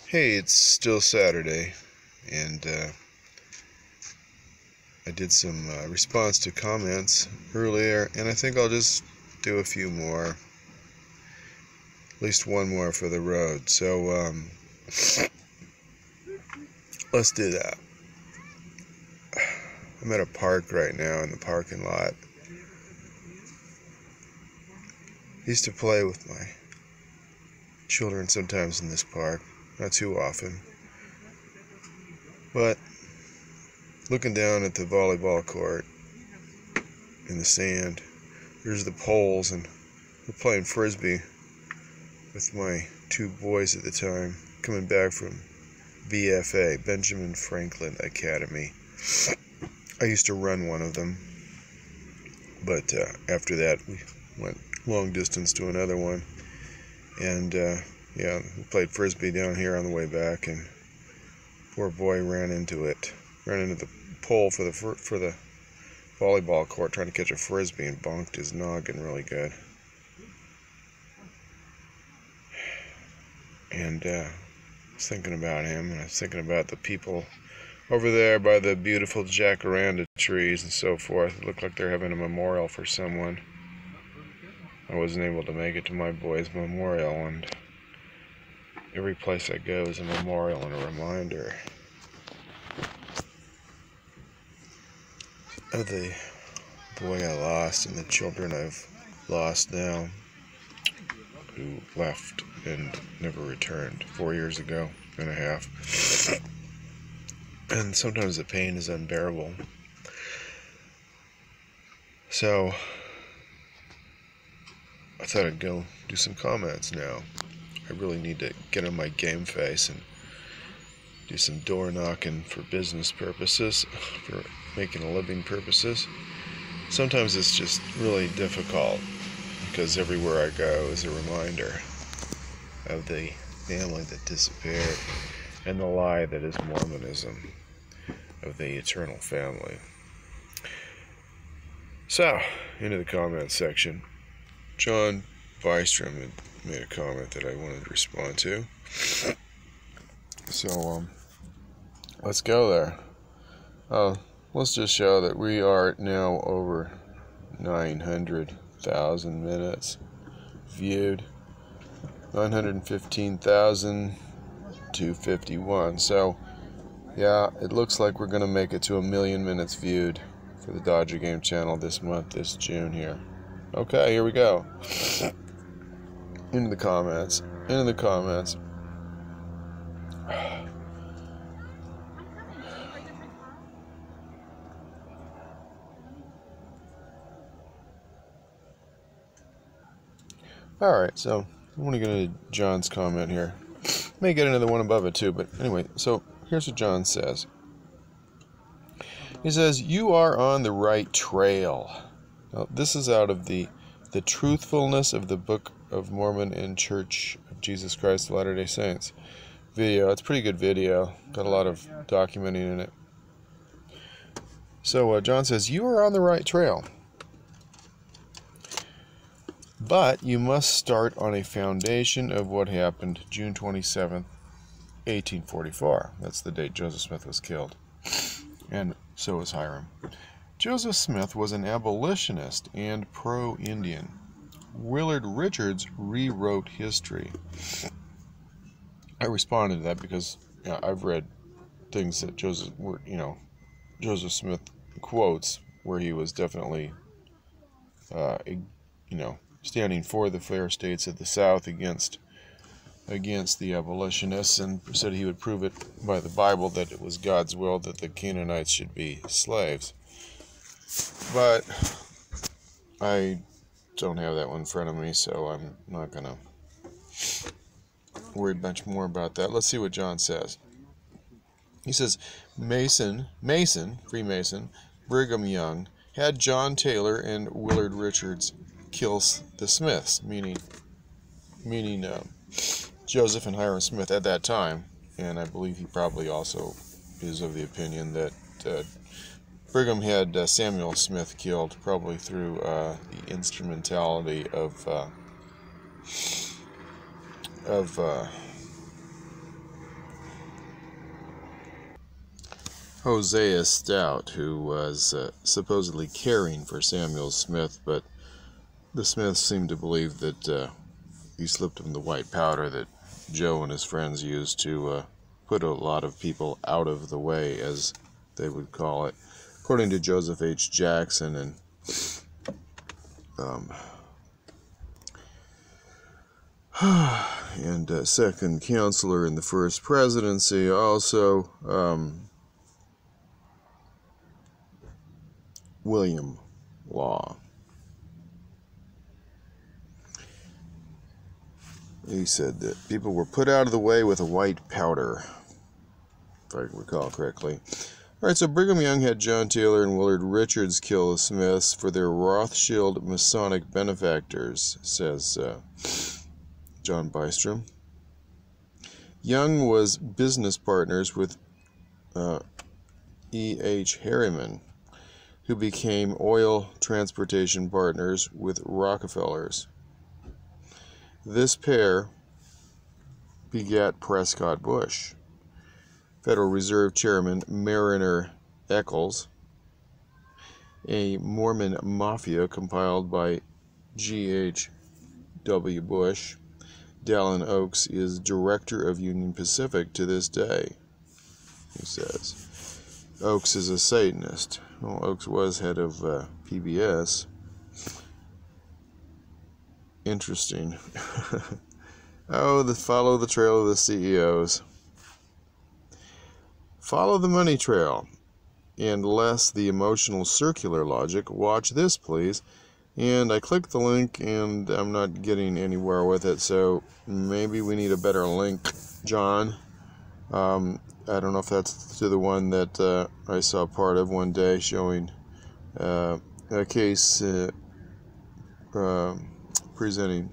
Hey, it's still Saturday, and I did some response to comments earlier, and I think I'll just do a few more, at least one more for the road. So let's do that. I'm at a park right now in the parking lot. I used to play with my children sometimes in this park, not too often, but looking down at the volleyball court in the sand, there's the poles, and we're playing frisbee with my two boys at the time, coming back from BFA, Benjamin Franklin Academy. I used to run one of them, but after that we went long distance to another one, and we played frisbee down here on the way back, and poor boy ran into the pole for the volleyball court trying to catch a frisbee and bonked his noggin really good. And I was thinking about him, and I was thinking about the people over there by the beautiful jacaranda trees and so forth. It looked like they're having a memorial for someone. I wasn't able to make it to my boy's memorial, and every place I go is a memorial and a reminder of the boy I lost and the children I've lost now, who left and never returned 4 years ago and a half. And sometimes the pain is unbearable. So I thought I'd go do some comments now. I really need to get on my game face and do some door knocking for business purposes, for making a living purposes. Sometimes it's just really difficult, because everywhere I go is a reminder of the family that disappeared and the lie that is Mormonism, of the eternal family. So, into the comments section. John Bystrom had made a comment that I wanted to respond to. So, let's go there. Let's just show that we are now over 900,000 minutes viewed. 915,251. So, yeah, it looks like we're going to make it to 1 million minutes viewed for the Dodger Game channel this month, this June here. Okay, here we go. Into the comments. Alright, so I want to get into John's comment here. May get into the one above it too, but anyway, so here's what John says. He says, "You are on the right trail." Now, this is out of the Truthfulness of the Book of Mormon and Church of Jesus Christ of Latter-day Saints video. It's a pretty good video. Got a lot of documenting in it. So John says, "You are on the right trail. But you must start on a foundation of what happened June 27th, 1844. That's the date Joseph Smith was killed. And so was Hiram. Joseph Smith was an abolitionist and pro-Indian. Willard Richards rewrote history." I responded to that because I've read things that Joseph Smith quotes where he was definitely standing for the fair states of the South against the abolitionists, and said he would prove it by the Bible that it was God's will that the Canaanites should be slaves. But I don't have that one in front of me, so I'm not going to worry much more about that. Let's see what John says. He says, Freemason, Brigham Young, had John Taylor and Willard Richards kill the Smiths, meaning Joseph and Hiram Smith at that time, and I believe he probably also is of the opinion that Brigham had Samuel Smith killed, probably through the instrumentality of Hosea Stout, who was supposedly caring for Samuel Smith, but the Smiths seemed to believe that he slipped him the white powder that Joe and his friends used to put a lot of people out of the way, as they would call it, according to Joseph H. Jackson and second counselor in the first presidency. Also, William Law. He said that people were put out of the way with a white powder, if I recall correctly. All right, so Brigham Young had John Taylor and Willard Richards kill the Smiths for their Rothschild Masonic benefactors, says John Bystrom. Young was business partners with E.H. Harriman, who became oil transportation partners with Rockefellers. This pair begat Prescott Bush, Federal Reserve Chairman Mariner Eccles, a Mormon Mafia compiled by G.H. W. Bush. Dallin Oaks is director of Union Pacific to this day, he says. Oaks is a Satanist. Well, Oaks was head of PBS. Interesting. Follow the trail of the CEOs. Follow the money trail, and less the emotional circular logic. Watch this, please. And I clicked the link, and I'm not getting anywhere with it, so maybe we need a better link, John. I don't know if that's to the one that I saw part of one day, showing a case presenting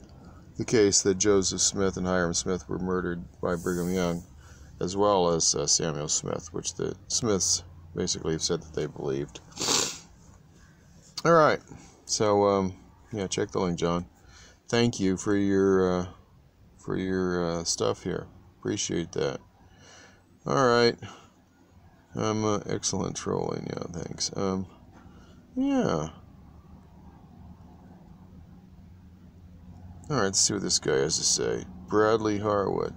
the case that Joseph Smith and Hiram Smith were murdered by Brigham Young, as well as Samuel Smith, which the Smiths basically said that they believed. All right, so yeah, check the link, John. Thank you for your stuff here. Appreciate that. All right, I'm excellent trolling. Yeah, thanks. Yeah. All right, let's see what this guy has to say. Bradley Harwood,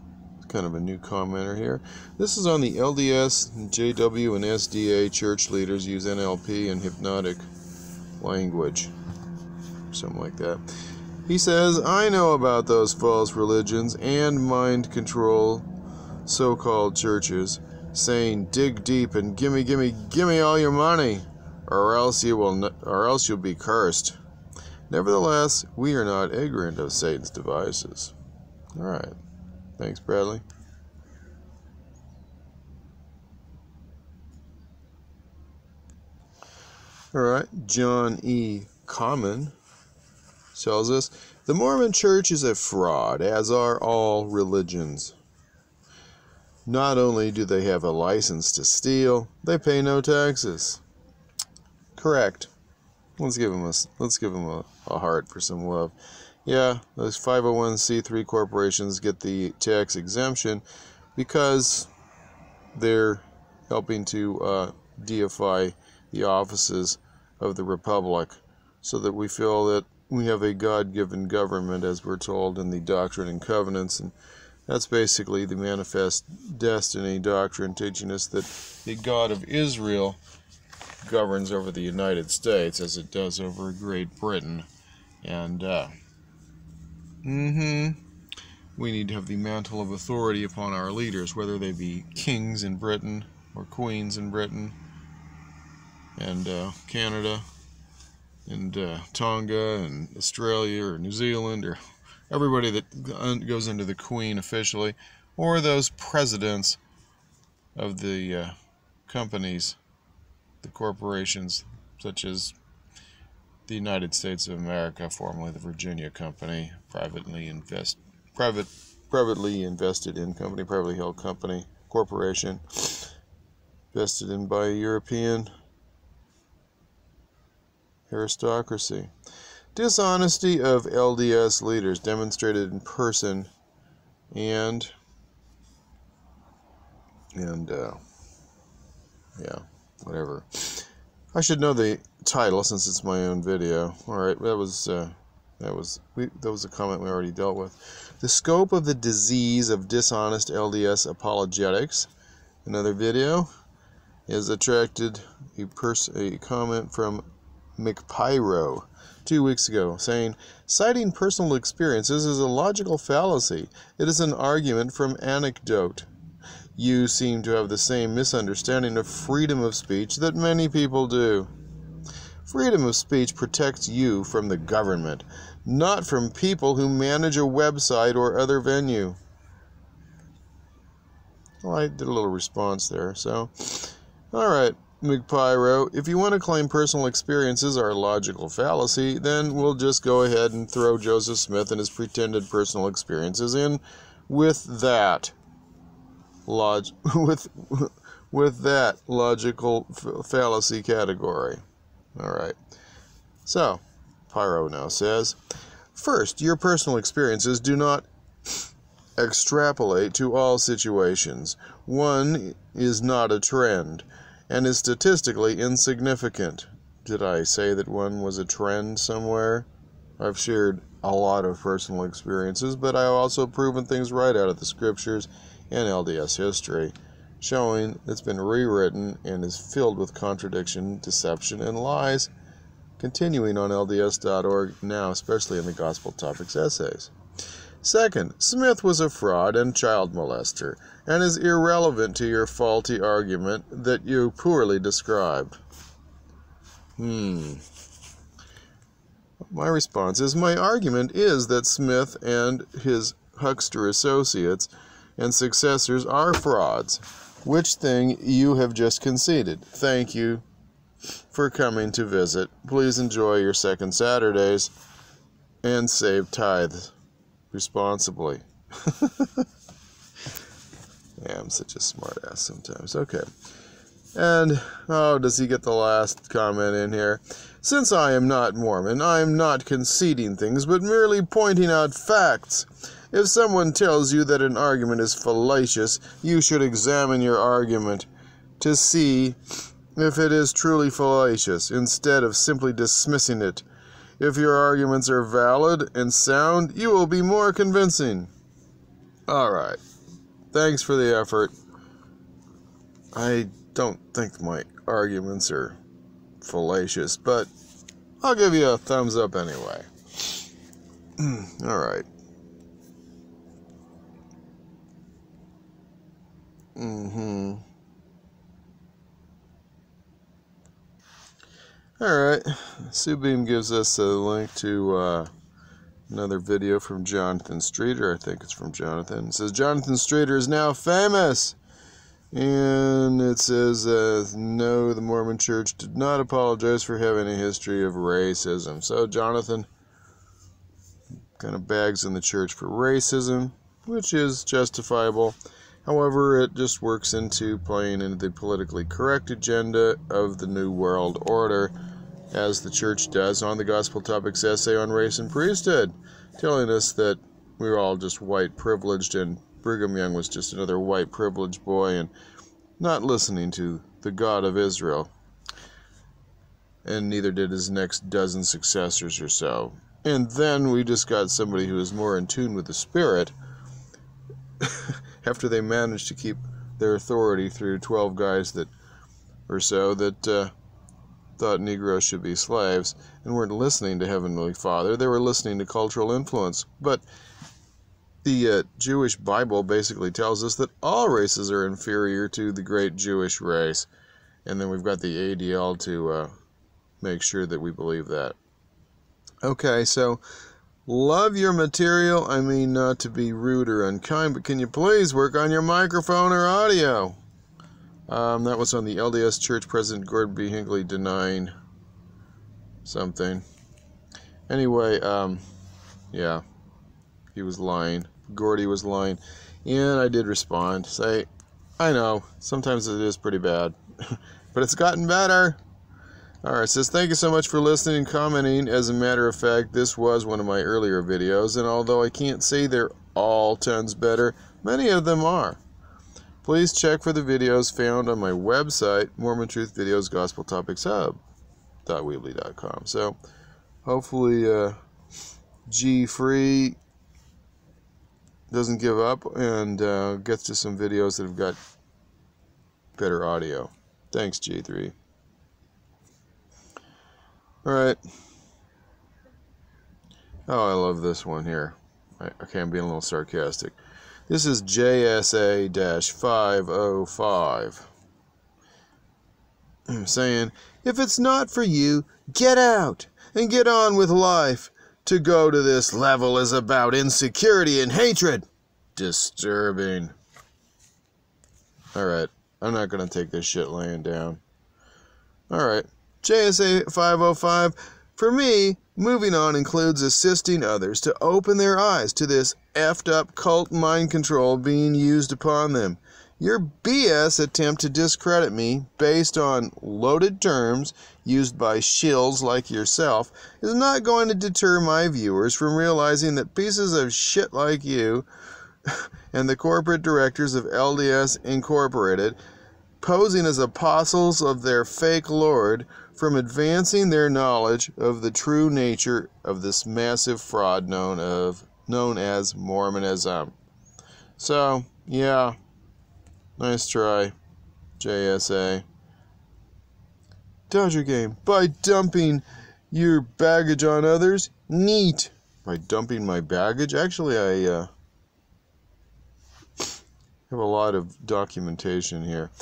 kind of a new commenter here. This is on the LDS, JW, and SDA church leaders use NLP and hypnotic language, something like that. He says, I know about those false religions and mind control so-called churches saying dig deep and gimme all your money, or else you'll be cursed. Nevertheless, we are not ignorant of Satan's devices. All right. Thanks, Bradley. All right. John E. Common tells us, the Mormon Church is a fraud, as are all religions. Not only do they have a license to steal, they pay no taxes. Correct. Let's give them a heart for some love. Yeah, those 501c3 corporations get the tax exemption because they're helping to deify the offices of the Republic, so that we feel that we have a God-given government, as we're told in the Doctrine and Covenants, and that's basically the Manifest Destiny doctrine, teaching us that the God of Israel governs over the United States as it does over Great Britain. And we need to have the mantle of authority upon our leaders, whether they be kings in Britain or queens in Britain and Canada and Tonga and Australia or New Zealand, or everybody that goes under the Queen officially, or those presidents of the companies, the corporations, such as the United States of America, formerly the Virginia Company, privately invested in company, privately held company, corporation, invested in by a European aristocracy. Dishonesty of LDS leaders demonstrated in person and yeah. whatever. I should know the title since it's my own video. All right, that was a comment we already dealt with. The scope of the disease of dishonest LDS apologetics, another video, has attracted a comment from McPyro 2 weeks ago, saying, citing personal experiences is a logical fallacy. It is an argument from anecdote. You seem to have the same misunderstanding of freedom of speech that many people do. Freedom of speech protects you from the government, not from people who manage a website or other venue. Well, I did a little response there, so... Alright, McPyro, if you want to claim personal experiences are a logical fallacy, then we'll just go ahead and throw Joseph Smith and his pretended personal experiences in with that logical fallacy category. Alright, so, Pyro now says, first, your personal experiences do not extrapolate to all situations. One is not a trend, and is statistically insignificant. Did I say that one was a trend somewhere? I've shared a lot of personal experiences, but I've also proven things right out of the scriptures and LDS history, showing it's been rewritten and is filled with contradiction, deception, and lies, continuing on LDS.org now, especially in the Gospel Topics essays. Second, Smith was a fraud and child molester, and is irrelevant to your faulty argument that you poorly described. My response is, my argument is that Smith and his huckster associates and successors are frauds, which thing you have just conceded. Thank you for coming to visit. Please enjoy your second Saturdays and save tithes responsibly. Yeah, I'm such a smart ass sometimes. Okay. And, does he get the last comment in here? Since I am not Mormon, I am not conceding things, but merely pointing out facts. If someone tells you that an argument is fallacious, you should examine your argument to see if it is truly fallacious, instead of simply dismissing it. If your arguments are valid and sound, you will be more convincing. Alright. Thanks for the effort. I don't think my arguments are fallacious, but I'll give you a thumbs up anyway. Alright. Alright, Subeam gives us a link to another video from Jonathan Streeter. I think it's from Jonathan. It says, Jonathan Streeter is now famous. And it says, no, the Mormon Church did not apologize for having a history of racism. So Jonathan kind of bags on the church for racism, which is justifiable. However, it just works into playing into the politically correct agenda of the New World Order, as the church does on the Gospel Topics essay on race and priesthood, telling us that we're all just white privileged and Brigham Young was just another white privileged boy and not listening to the God of Israel. And neither did his next dozen successors or so. And then we just got somebody who is more in tune with the Spirit after they managed to keep their authority through 12 guys that thought Negroes should be slaves and weren't listening to Heavenly Father. They were listening to cultural influence. But the Jewish Bible basically tells us that all races are inferior to the great Jewish race. And then we've got the ADL to make sure that we believe that. Okay, so love your material. I mean, not to be rude or unkind, but can you please work on your microphone or audio? That was on the LDS Church President Gordon B. Hinckley denying something. Anyway, yeah, he was lying. Gordy was lying. And I did respond. Say, I know, sometimes it is pretty bad. But it's gotten better. Alright, says, thank you so much for listening and commenting. As a matter of fact, this was one of my earlier videos, and although I can't say they're all tons better, many of them are. Please check for the videos found on my website, Mormon Truth Videos Gospel Topics Hub.weebly.com. So, hopefully, G Free doesn't give up and gets to some videos that have got better audio. Thanks, G3. Alright. Oh, I love this one here. Okay, I'm being a little sarcastic. This is JSA-505. Saying, if it's not for you, get out and get on with life. To go to this level is about insecurity and hatred. Disturbing. Alright, I'm not going to take this shit laying down. Alright, JSA-505. For me, moving on includes assisting others to open their eyes to this effed up cult mind control being used upon them. Your BS attempt to discredit me based on loaded terms used by shills like yourself is not going to deter my viewers from realizing that pieces of shit like you and the corporate directors of LDS Incorporated, posing as apostles of their fake Lord, from advancing their knowledge of the true nature of this massive fraud known as Mormonism. So, yeah, nice try, JSA. Dodger game. By dumping your baggage on others? Neat. By dumping my baggage? Actually, I have a lot of documentation here.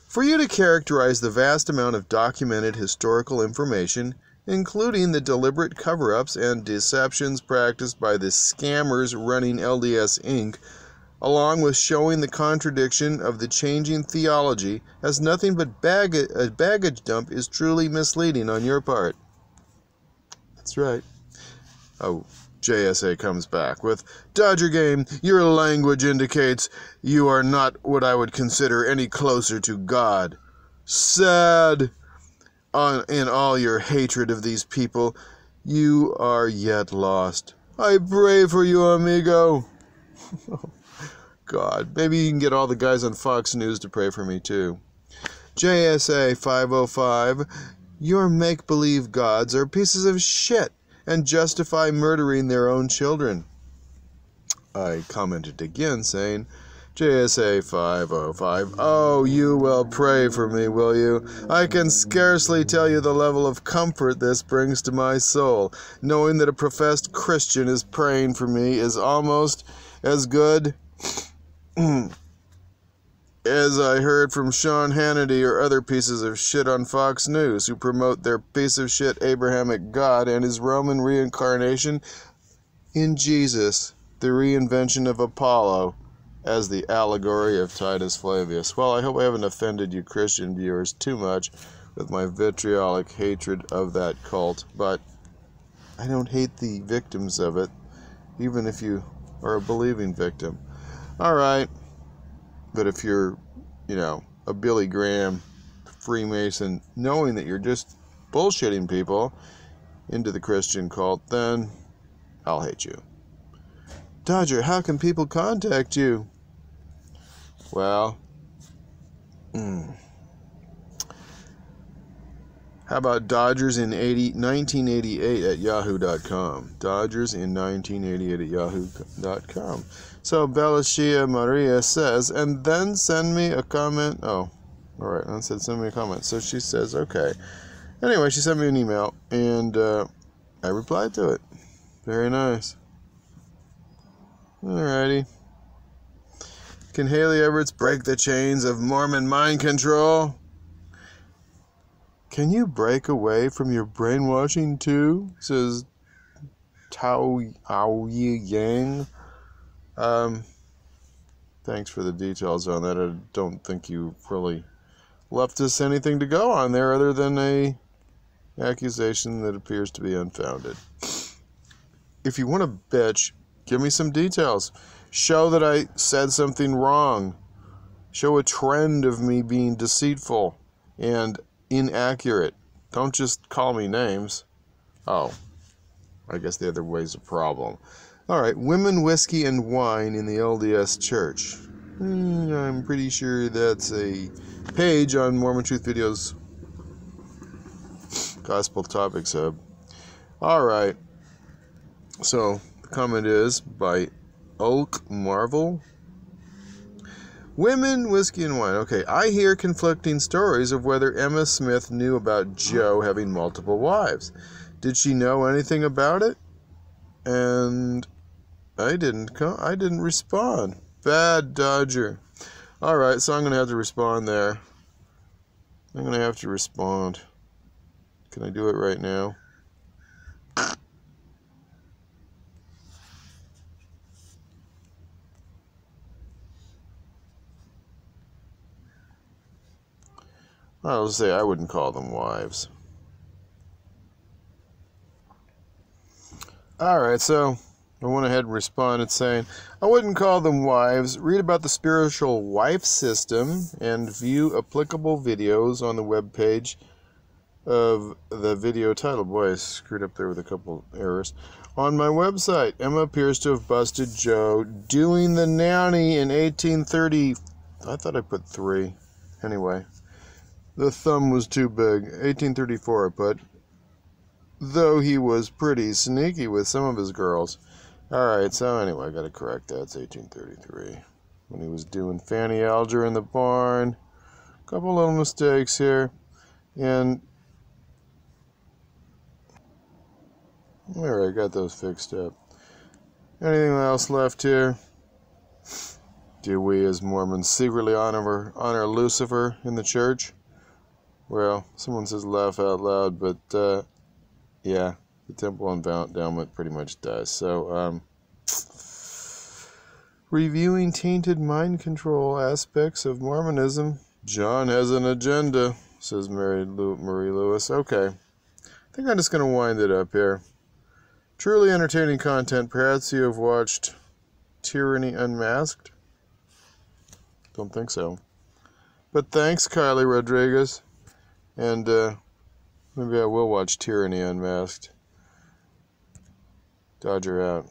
For you to characterize the vast amount of documented historical information, including the deliberate cover-ups and deceptions practiced by the scammers running LDS Inc., along with showing the contradiction of the changing theology as nothing but a baggage dump, is truly misleading on your part. That's right. Oh, JSA comes back with, Dodger game, your language indicates you are not what I would consider any closer to God. Sad. In all your hatred of these people, you are yet lost. I pray for you, amigo. God, maybe you can get all the guys on Fox News to pray for me too. JSA 505, your make-believe gods are pieces of shit and justify murdering their own children. I commented again, saying, JSA 505, oh, you will pray for me, will you? I can scarcely tell you the level of comfort this brings to my soul. Knowing that a professed Christian is praying for me is almost as good as I heard from Sean Hannity or other pieces of shit on Fox News who promote their piece of shit Abrahamic God and his Roman reincarnation in Jesus, the reinvention of Apollo, as the allegory of Titus Flavius. Well, I hope I haven't offended you Christian viewers too much with my vitriolic hatred of that cult, but I don't hate the victims of it, even if you are a believing victim. Alright, but if you're, a Billy Graham Freemason, knowing that you're just bullshitting people into the Christian cult, then I'll hate you. Dodger, how can people contact you? Well, how about Dodgers in 1988 at yahoo.com? Dodgers in 1988 at yahoo.com. So Belashia Maria says, and then send me a comment. Oh, all right. I said send me a comment. So she says, okay. Anyway, she sent me an email, and I replied to it. Very nice. Alrighty. Can Haley Everett break the chains of Mormon mind control? Can you break away from your brainwashing too? Says Tao Yi Yang. Thanks for the details on that. I don't think you really left us anything to go on there other than a accusation that appears to be unfounded. If you want to bitch, give me some details. Show that I said something wrong. Show a trend of me being deceitful and inaccurate. Don't just call me names. Oh, I guess the other way's a problem. Alright, women, whiskey, and wine in the LDS Church. I'm pretty sure that's a page on Mormon Truth Videos Gospel Topics Hub. Alright, so the comment is by Oak Marvel. Women, whiskey, and wine. Okay, I hear conflicting stories of whether Emma Smith knew about Joe having multiple wives. Did she know anything about it? And I didn't respond. Bad Dodger. Alright, so I'm going to have to respond there. I'm going to have to respond. Can I do it right now? I'll just say I wouldn't call them wives. Alright, so I went ahead and responded saying, I wouldn't call them wives. Read about the spiritual wife system and view applicable videos on the webpage of the video title. Boy, I screwed up there with a couple errors. On my website, Emma appears to have busted Joe doing the nanny in 1830. I thought I put 3. Anyway, the thumb was too big. 1834 I put. Though he was pretty sneaky with some of his girls. Alright, so anyway, I gotta correct that. It's 1833. When he was doing Fanny Alger in the barn. Couple little mistakes here. And alright, got those fixed up. Anything else left here? Do we as Mormons secretly honor Lucifer in the church? Well, someone says laugh out loud, but yeah, the temple endowment pretty much does. So, reviewing tainted mind control aspects of Mormonism. John has an agenda, says Marie Lewis. Okay, I think I'm just going to wind it up here. Truly entertaining content. Perhaps you have watched Tyranny Unmasked? Don't think so. But thanks, Kylie Rodriguez. And maybe I will watch Tyranny Unmasked. Dodger out.